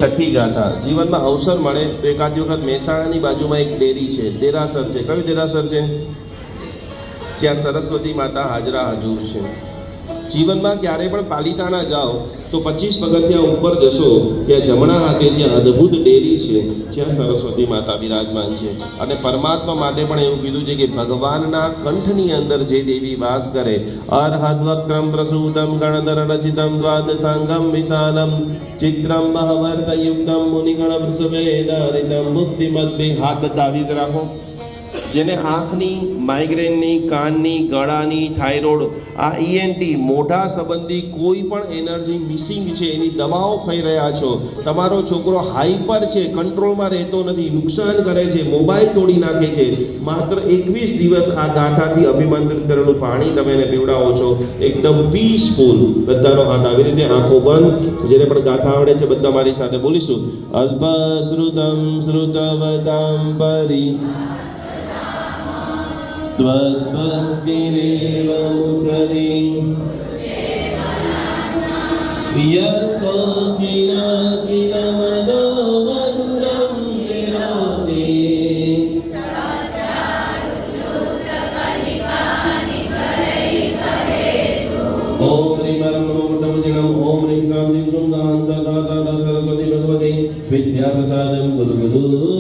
છઠ્ઠી ગાથા જીવનમાં અવસર મળે તો એકાદી વખત મહેસાણાની બાજુમાં એક ડેરી છે, દેરાસર છે. કયું દેરાસર છે? જ્યાં સરસ્વતી માતા હાજરા હજુર છે. જીવનમાં ક્યારે પણ પાલિતાણા જાઓ તો 25 પગથિયા ઉપર જશો, ત્યાં જમણા હાથે જ્યાં અદ્ભુત ડેરી છે, જ્યાં સરસ્વતી માતા બિરાજમાન છે. અને પરમાત્મા માટે પણ એવું કીધું છે કે ભગવાનના કંઠની અંદર જે દેવી વાસ કરે, અર્હદ્વક્રમ પ્રસૂતમ ગણધર રચિતમ દ્વાદશાંગમ વિશાલમ ચિત્રમ મહાવર્તયુક્તમ મુનિગણ વૃષભેદારિતમ મુક્તિમદ્ભિ. હાથ બધા આવી રીતે રાખો. જેને આંખની, માઇગ્રેનની, કાનની, ગળાની, થાઇરોઇડ, આ ઈએનટી મોઢા સંબંધી કોઈ પણ એનર્જી મિસિંગ છે, એની દવાઓ ખાઈ રહ્યા છો, તમારો છોકરો હાઈપર છે, કંટ્રોલમાં રહેતો નથી, નુકસાન કરે છે, મોબાઈલ તોડી નાખે છે, માત્ર 21 દિવસ આ ગાથાથી અભિમંત્રિત કરેલું પાણી તમે એને પીવડાવો છો, એકદમ પીસફુલ. બધાનો હાથ આવી રીતે, આંખો બંધ. જેને પણ ગાથા આવડે છે બધા મારી સાથે બોલીશું. અલ્પશ્રુતમ શ્રુતવતામ પરી ત્વદ્ભક્તિરેવ મુખરી યતો કિલ કિલ મદો મધુરં વિરોધિ ઓમ હ્રીમ નમો ઓમ હ્રીમ શ્રામ દીવ સુંદરાં સદા સરસ્વતી ભગવતી વિદ્યા પ્રસાદમ ગુરુ ગુરુ